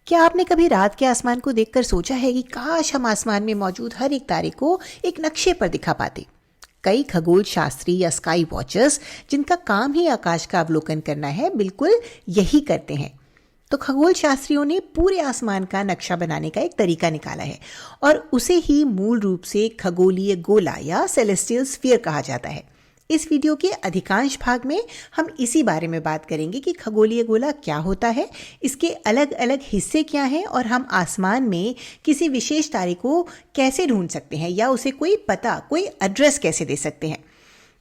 क्या आपने कभी रात के आसमान को देखकर सोचा है कि काश हम आसमान में मौजूद हर एक तारे को एक नक्शे पर दिखा पाते। कई खगोल शास्त्री या स्काई वॉचर्स जिनका काम ही आकाश का अवलोकन करना है, बिल्कुल यही करते हैं। तो खगोल शास्त्रियों ने पूरे आसमान का नक्शा बनाने का एक तरीका निकाला है और उसे ही मूल रूप से खगोलीय गोला या सेलेस्टियल स्फीयर कहा जाता है। इस वीडियो के अधिकांश भाग में हम इसी बारे में बात करेंगे कि खगोलीय गोला क्या होता है, इसके अलग अलग हिस्से क्या हैं और हम आसमान में किसी विशेष तारे को कैसे ढूंढ सकते हैं या उसे कोई पता, कोई एड्रेस कैसे दे सकते हैं।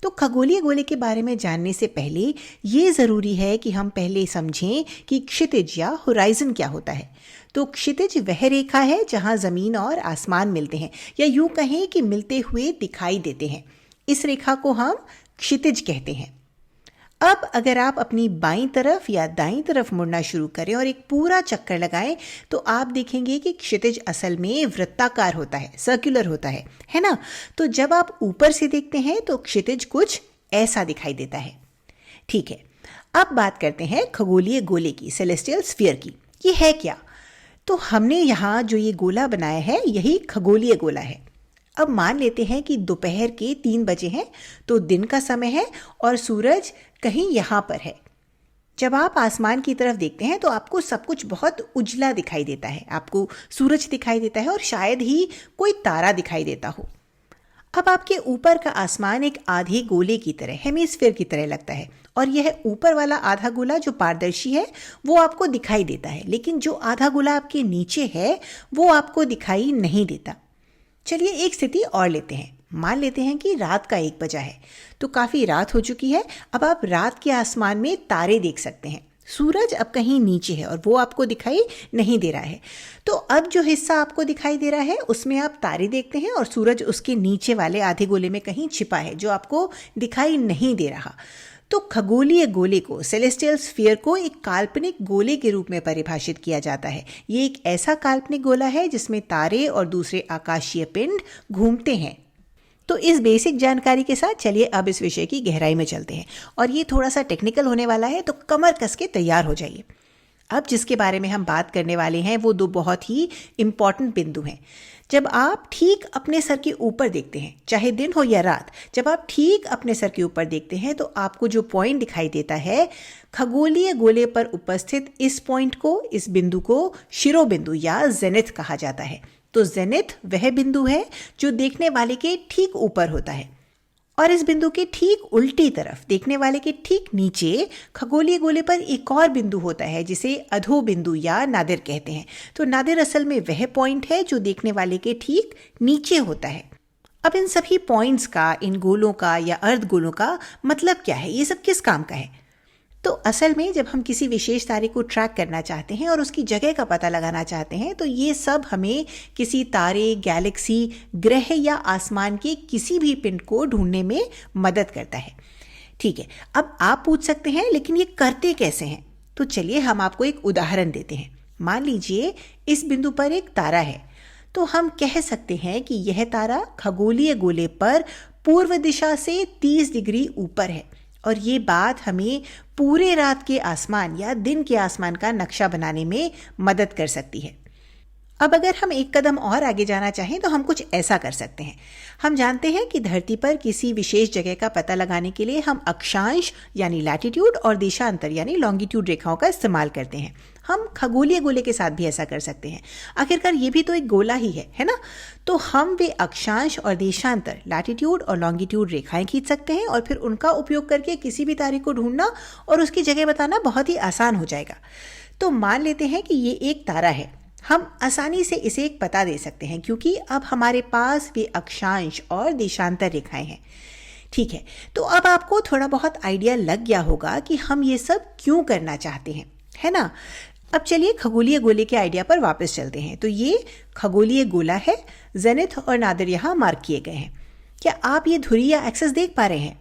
तो खगोलीय गोले के बारे में जानने से पहले ये ज़रूरी है कि हम पहले समझें कि क्षितिज या होराइजन क्या होता है। तो क्षितिज वह रेखा है जहां ज़मीन और आसमान मिलते हैं, या यूं कहें कि मिलते हुए दिखाई देते हैं। इस रेखा को हम क्षितिज कहते हैं। अब अगर आप अपनी बाईं तरफ या दाईं तरफ मुड़ना शुरू करें और एक पूरा चक्कर लगाएं तो आप देखेंगे कि क्षितिज असल में वृत्ताकार होता है, सर्कुलर होता है ना। तो जब आप ऊपर से देखते हैं तो क्षितिज कुछ ऐसा दिखाई देता है। ठीक है, अब बात करते हैं खगोलीय गोले की, सेलेस्टियल स्फीयर की। ये है क्या? तो हमने यहाँ जो ये गोला बनाया है यही खगोलीय गोला है। अब मान लेते हैं कि दोपहर के 3 बजे हैं, तो दिन का समय है और सूरज कहीं यहाँ पर है। जब आप आसमान की तरफ देखते हैं तो आपको सब कुछ बहुत उजला दिखाई देता है, आपको सूरज दिखाई देता है और शायद ही कोई तारा दिखाई देता हो। अब आपके ऊपर का आसमान एक आधे गोले की तरह, हेमिस्फीयर की तरह लगता है और यह ऊपर वाला आधा गोला जो पारदर्शी है वो आपको दिखाई देता है, लेकिन जो आधा गोला आपके नीचे है वो आपको दिखाई नहीं देता। चलिए एक स्थिति और लेते हैं। मान लेते हैं कि रात का 1 बजा है, तो काफ़ी रात हो चुकी है। अब आप रात के आसमान में तारे देख सकते हैं। सूरज अब कहीं नीचे है और वो आपको दिखाई नहीं दे रहा है। तो अब जो हिस्सा आपको दिखाई दे रहा है उसमें आप तारे देखते हैं और सूरज उसके नीचे वाले आधे गोले में कहीं छिपा है जो आपको दिखाई नहीं दे रहा। तो खगोलीय गोले को, सेलेस्टियल स्फीयर को एक काल्पनिक गोले के रूप में परिभाषित किया जाता है। ये एक ऐसा काल्पनिक गोला है जिसमें तारे और दूसरे आकाशीय पिंड घूमते हैं। तो इस बेसिक जानकारी के साथ चलिए अब इस विषय की गहराई में चलते हैं, और ये थोड़ा सा टेक्निकल होने वाला है, तो कमर कस के तैयार हो जाइए। अब जिसके बारे में हम बात करने वाले हैं वो 2 बहुत ही इम्पॉर्टेंट बिंदु हैं। जब आप ठीक अपने सर के ऊपर देखते हैं, चाहे दिन हो या रात, जब आप ठीक अपने सर के ऊपर देखते हैं तो आपको जो पॉइंट दिखाई देता है, खगोलीय गोले पर उपस्थित इस पॉइंट को, इस बिंदु को शिरोबिंदु या जेनिथ कहा जाता है। तो जेनिथ वह बिंदु है जो देखने वाले के ठीक ऊपर होता है, और इस बिंदु के ठीक उल्टी तरफ, देखने वाले के ठीक नीचे, खगोलीय गोले पर एक और बिंदु होता है जिसे अधो बिंदु या नादिर कहते हैं। तो नादिर असल में वह पॉइंट है जो देखने वाले के ठीक नीचे होता है। अब इन सभी पॉइंट्स का, इन गोलों का या अर्धगोलों का मतलब क्या है, ये सब किस काम का है? तो असल में जब हम किसी विशेष तारे को ट्रैक करना चाहते हैं और उसकी जगह का पता लगाना चाहते हैं तो ये सब हमें किसी तारे, गैलेक्सी, ग्रह या आसमान के किसी भी पिंड को ढूंढने में मदद करता है। ठीक है, अब आप पूछ सकते हैं लेकिन ये करते कैसे हैं? तो चलिए हम आपको एक उदाहरण देते हैं। मान लीजिए इस बिंदु पर एक तारा है, तो हम कह सकते हैं कि यह तारा खगोलीय गोले पर पूर्व दिशा से 30 डिग्री ऊपर है, और ये बात हमें पूरे रात के आसमान या दिन के आसमान का नक्शा बनाने में मदद कर सकती है। अब अगर हम एक कदम और आगे जाना चाहें तो हम कुछ ऐसा कर सकते हैं। हम जानते हैं कि धरती पर किसी विशेष जगह का पता लगाने के लिए हम अक्षांश यानी लैटिट्यूड और देशांतर यानी लॉन्गिट्यूड रेखाओं का इस्तेमाल करते हैं। हम खगोलीय गोले के साथ भी ऐसा कर सकते हैं। आखिरकार ये भी तो एक गोला ही है ना? तो हम वे अक्षांश और देशांतर, लैटिट्यूड और लॉन्गिट्यूड रेखाएं खींच सकते हैं और फिर उनका उपयोग करके किसी भी तारे को ढूंढना और उसकी जगह बताना बहुत ही आसान हो जाएगा। तो मान लेते हैं कि ये एक तारा है। हम आसानी से इसे एक पता दे सकते हैं क्योंकि अब हमारे पास वे अक्षांश और देशांतर रेखाएं हैं। ठीक है, तो अब आपको थोड़ा बहुत आइडिया लग गया होगा कि हम ये सब क्यों करना चाहते हैं, है ना? अब चलिए खगोलीय गोले के आइडिया पर वापस चलते हैं। तो ये खगोलीय गोला है, जेनिथ और नादिर यहाँ मार्क किए गए हैं। क्या आप ये धुरी या एक्सिस देख पा रहे हैं?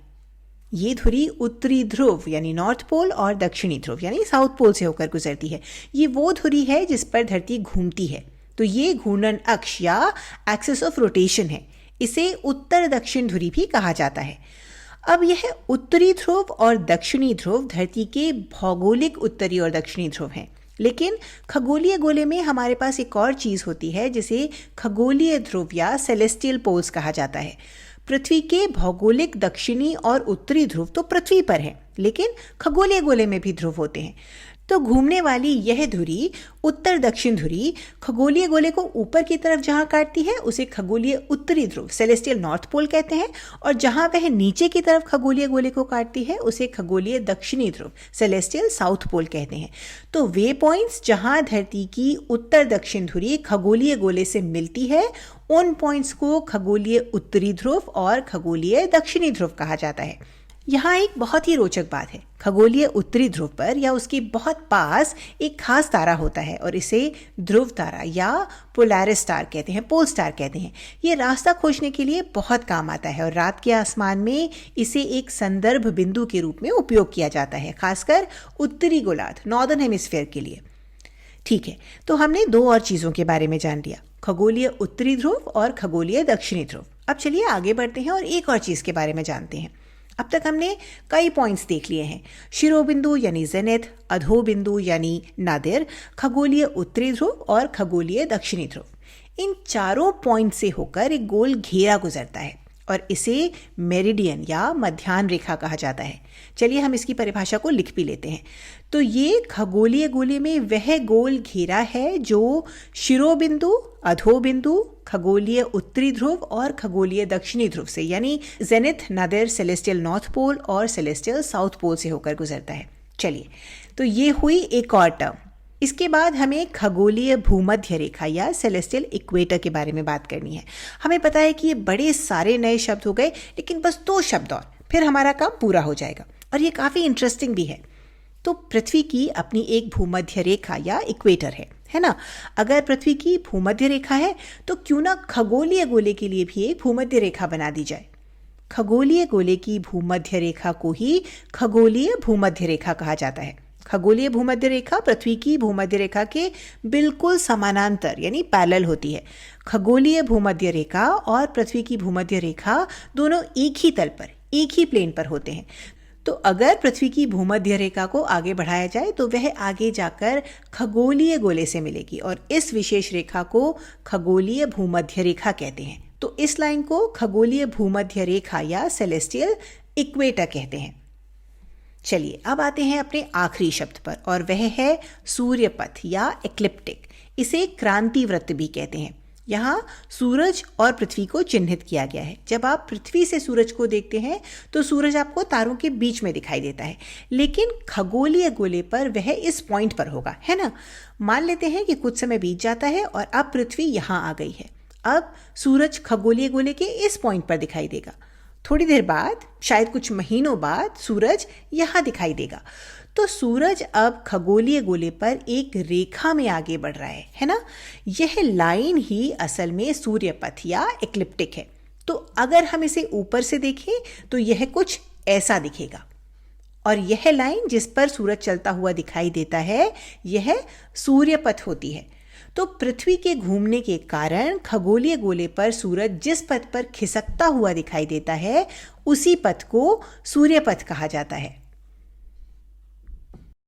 ये धुरी उत्तरी ध्रुव यानी नॉर्थ पोल और दक्षिणी ध्रुव यानी साउथ पोल से होकर गुजरती है। ये वो धुरी है जिस पर धरती घूमती है। तो ये घूर्णन अक्ष या एक्सिस ऑफ रोटेशन है। इसे उत्तर दक्षिण धुरी भी कहा जाता है। अब यह उत्तरी ध्रुव और दक्षिणी ध्रुव धरती के भौगोलिक उत्तरी और दक्षिणी ध्रुव हैं। लेकिन खगोलीय गोले में हमारे पास एक और चीज होती है जिसे खगोलीय ध्रुव या सेलेस्टियल पोल्स कहा जाता है। पृथ्वी के भौगोलिक दक्षिणी और उत्तरी ध्रुव तो पृथ्वी पर है, लेकिन खगोलीय गोले में भी ध्रुव होते हैं। तो घूमने वाली यह धुरी, उत्तर दक्षिण धुरी, खगोलीय गोले को ऊपर की तरफ जहां काटती है उसे खगोलीय उत्तरी ध्रुव सेलेस्टियल नॉर्थ पोल कहते हैं, और जहां वह नीचे की तरफ खगोलीय गोले को काटती है उसे खगोलीय दक्षिणी ध्रुव सेलेस्टियल साउथ पोल कहते हैं। तो वे पॉइंट्स जहां धरती की उत्तर दक्षिण धुरी खगोलीय गोले से मिलती है, उन पॉइंट्स को खगोलीय उत्तरी ध्रुव और खगोलीय दक्षिणी ध्रुव कहा जाता है। यहाँ एक बहुत ही रोचक बात है, खगोलीय उत्तरी ध्रुव पर या उसके बहुत पास एक खास तारा होता है और इसे ध्रुव तारा या पोलैरिस स्टार कहते हैं, पोल स्टार कहते हैं। ये रास्ता खोजने के लिए बहुत काम आता है और रात के आसमान में इसे एक संदर्भ बिंदु के रूप में उपयोग किया जाता है, खासकर उत्तरी गोलार्ध, नॉर्दर्न हेमिस्फीयर के लिए। ठीक है, तो हमने दो और चीजों के बारे में जान लिया, खगोलीय उत्तरी ध्रुव और खगोलीय दक्षिणी ध्रुव। अब चलिए आगे बढ़ते हैं और एक और चीज के बारे में जानते हैं। अब तक हमने कई पॉइंट्स देख लिए हैं, शिरोबिंदु यानी जेनिथ, अधोबिंदु यानी नादिर, खगोलीय उत्तरी ध्रुव और खगोलीय दक्षिणी ध्रुव। इन चारों पॉइंट से होकर एक गोल घेरा गुजरता है और इसे मेरिडियन या मध्याह्न रेखा कहा जाता है। चलिए हम इसकी परिभाषा को लिख भी लेते हैं। तो ये खगोलीय गोले में वह गोल घेरा है जो शिरोबिंदु, अधोबिंदु, खगोलीय उत्तरी ध्रुव और खगोलीय दक्षिणी ध्रुव से, यानी zenith, nadir, celestial north pole और सेलेस्टियल साउथ पोल से होकर गुजरता है। चलिए, तो ये हुई एक और टर्म। इसके बाद हमें खगोलीय भूमध्य रेखा या सेलेस्टियल इक्वेटर के बारे में बात करनी है। हमें पता है कि ये बड़े सारे नए शब्द हो गए, लेकिन बस 2 शब्द और फिर हमारा काम पूरा हो जाएगा, और ये काफ़ी इंटरेस्टिंग भी है। तो पृथ्वी की अपनी एक भूमध्य रेखा या इक्वेटर है ना। अगर पृथ्वी की भूमध्य रेखा है तो क्यों ना खगोलीय गोले के लिए भी एक भूमध्य रेखा बना दी जाए। खगोलीय गोले की भूमध्य रेखा को ही खगोलीय भूमध्य रेखा कहा जाता है। खगोलीय भूमध्य रेखा पृथ्वी की भूमध्य रेखा के बिल्कुल समानांतर यानी पैरेलल होती है। खगोलीय भूमध्य रेखा और पृथ्वी की भूमध्य रेखा दोनों एक ही तल पर, एक ही प्लेन पर होते हैं। तो अगर पृथ्वी की भूमध्य रेखा को आगे बढ़ाया जाए तो वह आगे जाकर खगोलीय गोले से मिलेगी और इस विशेष रेखा को खगोलीय भूमध्य रेखा कहते हैं। तो इस लाइन को खगोलीय भूमध्य रेखा या सेलेस्टियल इक्वेटर कहते हैं। चलिए अब आते हैं अपने आखिरी शब्द पर, और वह है सूर्यपथ या एक्लिप्टिक। इसे क्रांति वृत्त भी कहते हैं। यहाँ सूरज और पृथ्वी को चिन्हित किया गया है। जब आप पृथ्वी से सूरज को देखते हैं तो सूरज आपको तारों के बीच में दिखाई देता है, लेकिन खगोलीय गोले पर वह इस पॉइंट पर होगा, है ना। मान लेते हैं कि कुछ समय बीत जाता है और अब पृथ्वी यहाँ आ गई है। अब सूरज खगोलीय गोले के इस पॉइंट पर दिखाई देगा। थोड़ी देर बाद, शायद कुछ महीनों बाद, सूरज यहाँ दिखाई देगा। तो सूरज अब खगोलीय गोले पर एक रेखा में आगे बढ़ रहा है ना। यह लाइन ही असल में सूर्यपथ या एक्लिप्टिक है। तो अगर हम इसे ऊपर से देखें तो यह कुछ ऐसा दिखेगा, और यह लाइन जिस पर सूरज चलता हुआ दिखाई देता है, यह सूर्यपथ होती है। तो पृथ्वी के घूमने के कारण खगोलीय गोले पर सूरज जिस पथ पर खिसकता हुआ दिखाई देता है, उसी पथ को सूर्यपथ कहा जाता है।